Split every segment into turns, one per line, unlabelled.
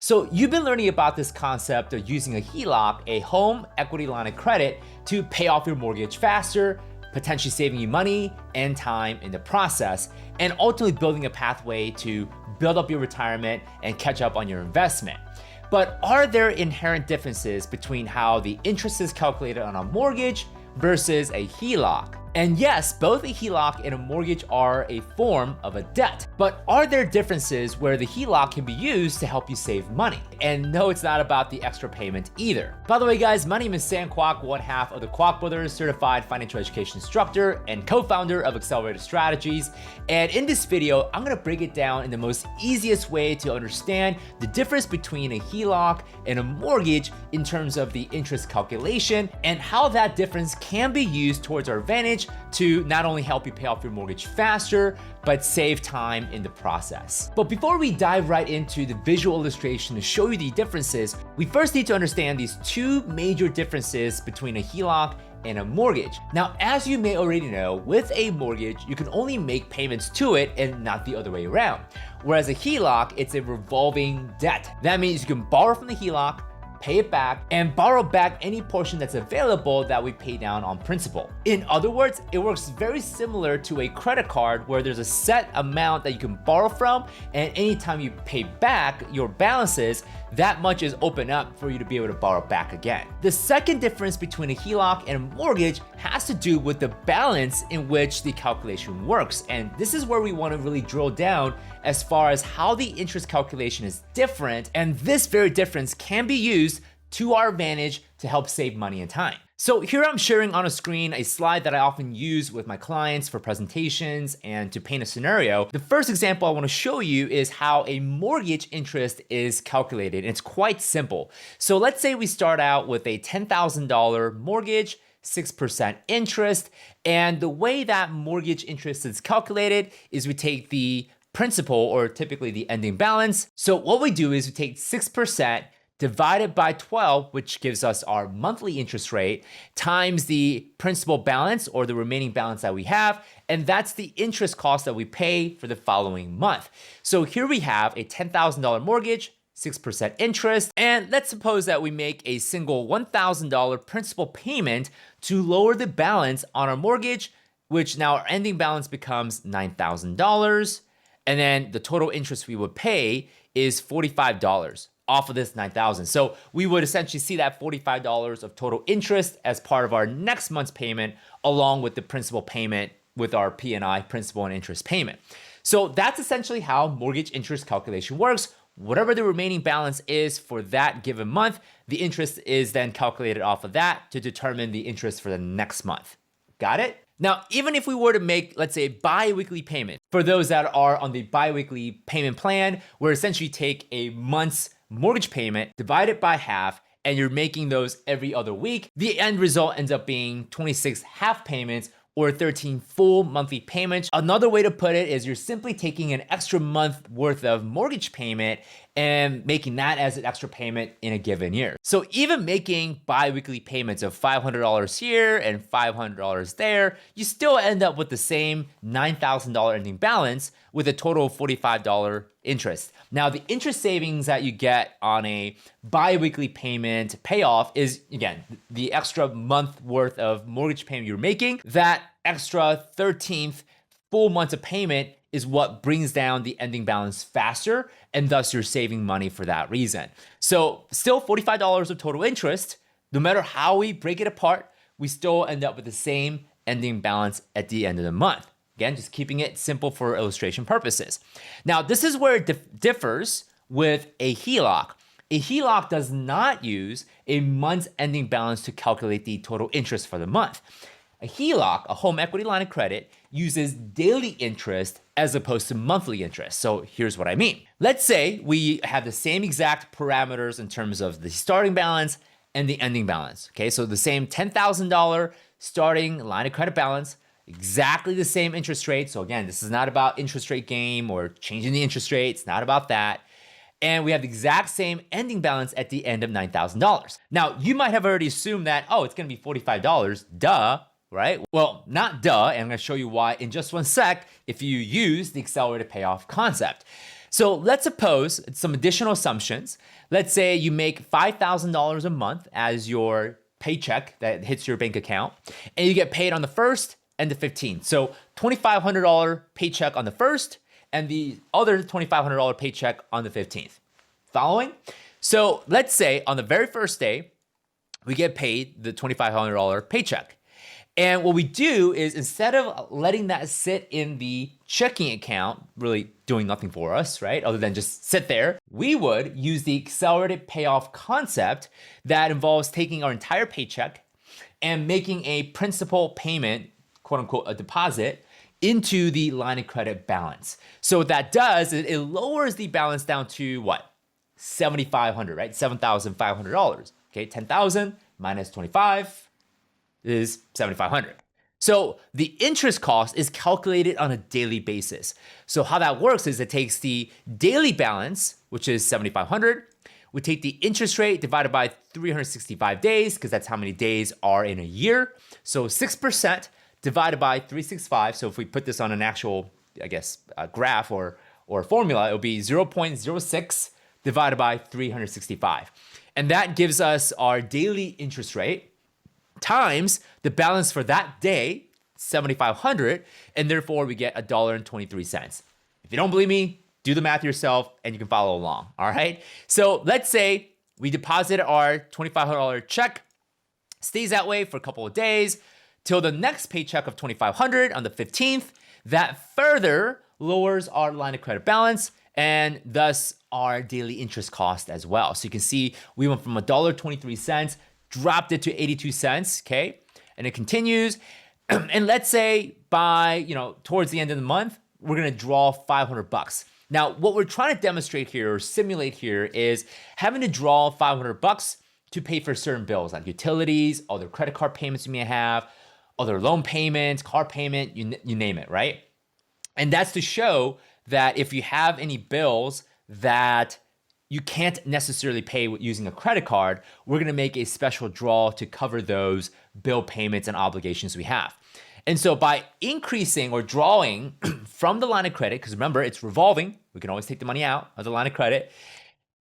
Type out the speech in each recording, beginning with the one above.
So you've been learning about this concept of using a HELOC, a home equity line of credit, to pay off your mortgage faster, potentially saving you money and time in the process, and ultimately building a pathway to build up your retirement and catch up on your investment. But are there inherent differences between how the interest is calculated on a mortgage versus a HELOC? And yes, both a HELOC and a mortgage are a form of a debt, but are there differences where the HELOC can be used to help you save money? And no, it's not about the extra payment either. By the way, guys, my name is Sam Kwok, one half of the Kwok Brothers, certified financial education instructor and co-founder of Accelerated Strategies. And in this video, I'm gonna break it down in the most easiest way to understand the difference between a HELOC and a mortgage in terms of the interest calculation and how that difference can be used towards our advantage to not only help you pay off your mortgage faster, but save time in the process. But before we dive right into the visual illustration to show you the differences, we first need to understand these two major differences between a HELOC and a mortgage. Now, as you may already know, with a mortgage, you can only make payments to it and not the other way around. Whereas a HELOC, it's a revolving debt. That means you can borrow from the HELOC, pay it back, and borrow back any portion that's available that we pay down on principal. In other words, it works very similar to a credit card where there's a set amount that you can borrow from, and anytime you pay back your balances, that much is open up for you to be able to borrow back again. The second difference between a HELOC and a mortgage has to do with the balance in which the calculation works. And this is where we want to really drill down as far as how the interest calculation is different. And this very difference can be used to our advantage to help save money and time. So here I'm sharing on a screen a slide that I often use with my clients for presentations and to paint a scenario. The first example I want to show you is how a mortgage interest is calculated. It's quite simple. So let's say we start out with a $10,000 mortgage, 6% interest, and the way that mortgage interest is calculated is we take the principal, or typically the ending balance. So what we do is we take 6% divided by 12, which gives us our monthly interest rate, times the principal balance or the remaining balance that we have, and that's the interest cost that we pay for the following month. So here we have a $10,000 mortgage, 6% interest, and let's suppose that we make a single $1,000 principal payment to lower the balance on our mortgage, which now our ending balance becomes $9,000, and then the total interest we would pay is $45 off of this $9,000. So we would essentially see that $45 of total interest as part of our next month's payment, along with the principal payment with our P&I, principal and interest payment. So that's essentially how mortgage interest calculation works. Whatever the remaining balance is for that given month, the interest is then calculated off of that to determine the interest for the next month. Got it? Now, even if we were to make, let's say, a bi-weekly payment, for those that are on the bi-weekly payment plan, where essentially you take a month's mortgage payment, divide it by half, and you're making those every other week, the end result ends up being 26 half payments or 13 full monthly payments. Another way to put it is you're simply taking an extra month worth of mortgage payment and making that as an extra payment in a given year. So even making bi-weekly payments of $500 here and $500 there, you still end up with the same $9,000 ending balance with a total of $45 interest. Now, the interest savings that you get on a bi-weekly payment payoff is, again, the extra month worth of mortgage payment you're making. That extra 13th full month of payment is what brings down the ending balance faster, and thus you're saving money for that reason. So still $45 of total interest. No matter how we break it apart, we still end up with the same ending balance at the end of the month. Again, just keeping it simple for illustration purposes. Now, this is where it differs with a HELOC. A HELOC does not use a month's ending balance to calculate the total interest for the month. A HELOC, a home equity line of credit, uses daily interest as opposed to monthly interest. So here's what I mean. Let's say we have the same exact parameters in terms of the starting balance and the ending balance. Okay, so the same $10,000 starting line of credit balance, exactly the same interest rate. So again, this is not about interest rate game or changing the interest rate. It's not about that. And we have the exact same ending balance at the end of $9,000. Now, you might have already assumed that, oh, it's gonna be $45, duh, right? Well, not duh, and I'm gonna show you why in just one sec if you use the accelerated payoff concept. So let's suppose some additional assumptions. Let's say you make $5,000 a month as your paycheck that hits your bank account, and you get paid on the 1st and the 15th. So $2,500 paycheck on the 1st and the other $2,500 paycheck on the 15th. Following? So let's say on the very first day, we get paid the $2,500 paycheck. And what we do is instead of letting that sit in the checking account, really doing nothing for us, right? Other than just sit there, we would use the accelerated payoff concept that involves taking our entire paycheck and making a principal payment, quote unquote, a deposit into the line of credit balance. So what that does is it lowers the balance down to what? $7,500, right? $7,500. Okay, 10,000 minus 25 is 7,500. So the interest cost is calculated on a daily basis. So how that works is it takes the daily balance, which is 7,500. We take the interest rate divided by 365 days, because that's how many days are in a year. So 6% divided by 365. So if we put this on an actual, I guess, graph or formula, it would be 0.06 divided by 365. And that gives us our daily interest rate times the balance for that day, 7,500, and therefore we get $1.23. If you don't believe me, do the math yourself and you can follow along, all right? So let's say we deposit our $2,500 check, stays that way for a couple of days till the next paycheck of $2,500 on the 15th. That further lowers our line of credit balance and thus our daily interest cost as well. So you can see we went from $1.23, dropped it to 82 cents, okay? And it continues. And let's say by, towards the end of the month, we're gonna draw 500 bucks. Now, what we're trying to demonstrate here or simulate here is having to draw 500 bucks to pay for certain bills like utilities, other credit card payments you may have, other loan payments, car payment, you name it, right? And that's to show that if you have any bills that you can't necessarily pay using a credit card, we're gonna make a special draw to cover those bill payments and obligations we have. And so by increasing or drawing from the line of credit, because remember, it's revolving, we can always take the money out of the line of credit,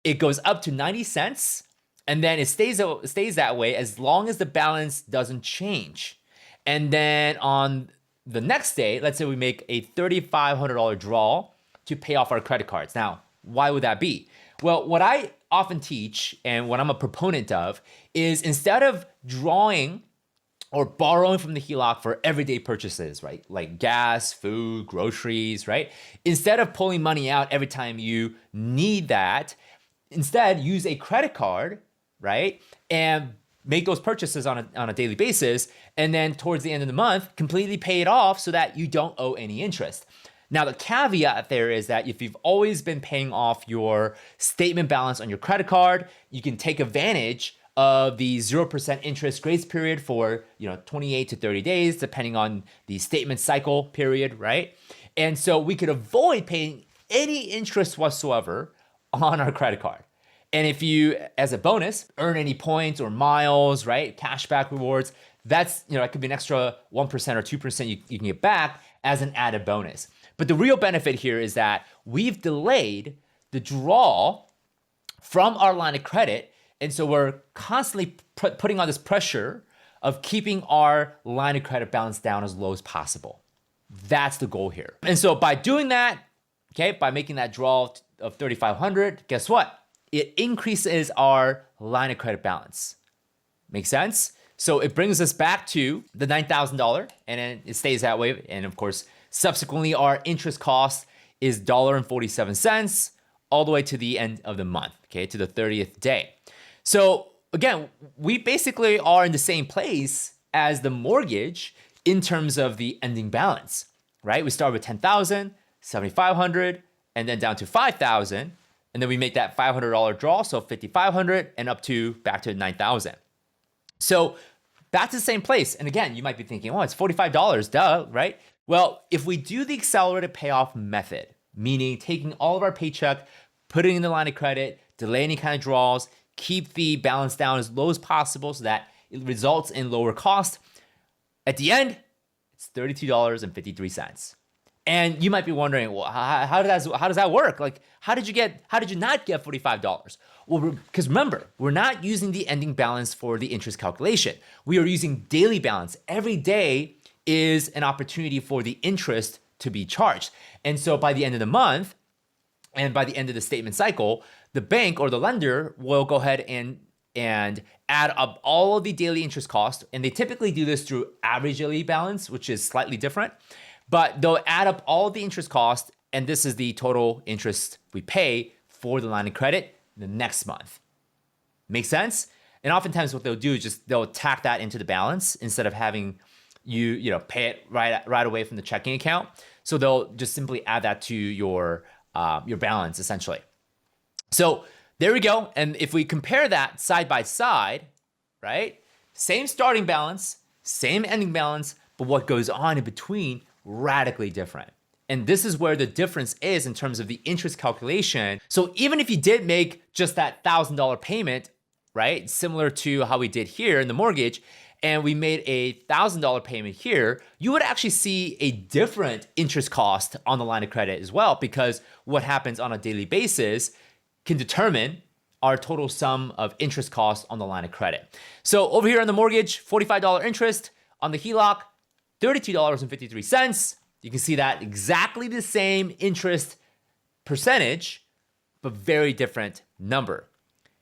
it goes up to 90 cents, and then it stays that way as long as the balance doesn't change. And then on the next day, let's say we make a $3,500 draw to pay off our credit cards. Now, why would that be? Well, what I often teach and what I'm a proponent of is instead of drawing or borrowing from the HELOC for everyday purchases, right? Like gas, food, groceries, right? Instead of pulling money out every time you need that, instead use a credit card, right? And make those purchases on a daily basis. And then towards the end of the month, completely pay it off so that you don't owe any interest. Now, the caveat there is that if you've always been paying off your statement balance on your credit card, you can take advantage of the 0% interest grace period for 28 to 30 days, depending on the statement cycle period, right? And so we could avoid paying any interest whatsoever on our credit card. And if you, as a bonus, earn any points or miles, right, cashback rewards, that's, that could be an extra 1% or 2% you can get back as an added bonus. But the real benefit here is that we've delayed the draw from our line of credit. And so we're constantly putting on this pressure of keeping our line of credit balance down as low as possible. That's the goal here. And so by doing that, okay, by making that draw of $3,500, guess what? It increases our line of credit balance. Make sense? So it brings us back to the $9,000 and then it stays that way. And of course, subsequently, our interest cost is $1.47 all the way to the end of the month, okay, to the 30th day. So again, we basically are in the same place as the mortgage in terms of the ending balance, right? We start with 10,000, 7,500, and then down to 5,000, and then we make that $500 draw, so 5,500, and back to 9,000. So back to the same place. And again, you might be thinking, oh, it's $45, duh, right? Well, if we do the accelerated payoff method, meaning taking all of our paycheck, putting it in the line of credit, delay any kind of draws, keep the balance down as low as possible so that it results in lower cost, at the end, it's $32.53. And you might be wondering, well, how does that work? Like, how did you not get $45? Well, because remember, we're not using the ending balance for the interest calculation. We are using daily balance. Every day is an opportunity for the interest to be charged. And so by the end of the month and by the end of the statement cycle, the bank or the lender will go ahead and add up all of the daily interest costs. And they typically do this through average daily balance, which is slightly different. But they'll add up all the interest costs, and this is the total interest we pay for the line of credit the next month. Make sense? And oftentimes what they'll do is just they'll tack that into the balance instead of having you pay it right away from the checking account. So they'll just simply add that to your balance essentially. So there we go. And if we compare that side by side, right? Same starting balance, same ending balance, but what goes on in between radically different. And this is where the difference is in terms of the interest calculation. So even if you did make just that $1,000 payment, right? Similar to how we did here in the mortgage, and we made a $1,000 payment here, you would actually see a different interest cost on the line of credit as well, because what happens on a daily basis can determine our total sum of interest costs on the line of credit. So over here on the mortgage, $45 interest. On the HELOC, $32.53. You can see that exactly the same interest percentage, but very different number.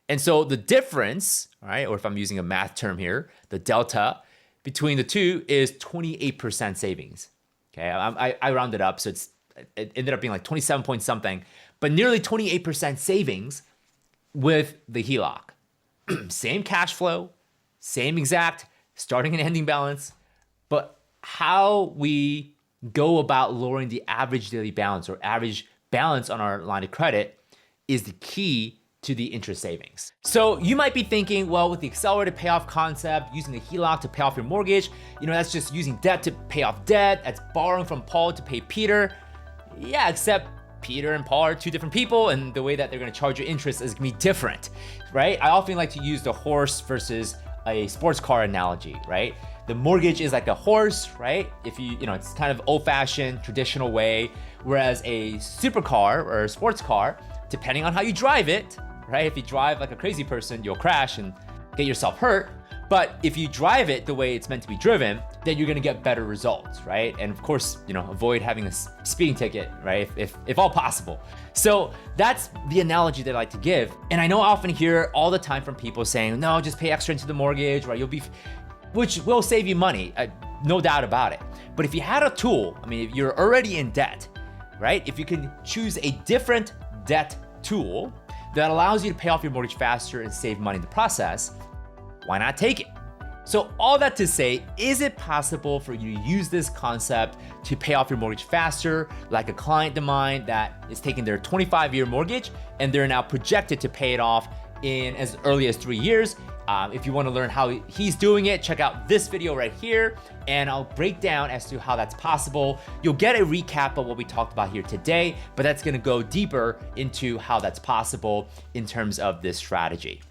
And so the difference, all right, or if I'm using a math term here, the delta between the two is 28% savings. Okay, I rounded up, so it ended up being like 27 point something, but nearly 28% savings with the HELOC. Same cash flow, same exact starting and ending balance, but how we go about lowering the average daily balance or average balance on our line of credit is the key to the interest savings. So you might be thinking, well, with the accelerated payoff concept, using the HELOC to pay off your mortgage, that's just using debt to pay off debt. That's borrowing from Paul to pay Peter. Yeah, except Peter and Paul are two different people, and the way that they're gonna charge you interest is gonna be different, right? I often like to use the horse versus a sports car analogy, right? The mortgage is like a horse, right? If it's kind of old-fashioned, traditional way, whereas a supercar or a sports car, depending on how you drive it, right? If you drive like a crazy person, you'll crash and get yourself hurt. But if you drive it the way it's meant to be driven, then you're gonna get better results, right? And of course, avoid having a speeding ticket, right? If all possible. So that's the analogy that I like to give. And I know I often hear all the time from people saying, no, just pay extra into the mortgage, right? Which will save you money, no doubt about it. But if you had a tool, if you're already in debt, right? If you can choose a different debt tool that allows you to pay off your mortgage faster and save money in the process, why not take it? So all that to say, is it possible for you to use this concept to pay off your mortgage faster, like a client of mine that is taking their 25-year mortgage and they're now projected to pay it off in as early as 3 years? If you want to learn how he's doing it, check out this video right here, and I'll break down as to how that's possible. You'll get a recap of what we talked about here today, but that's going to go deeper into how that's possible in terms of this strategy.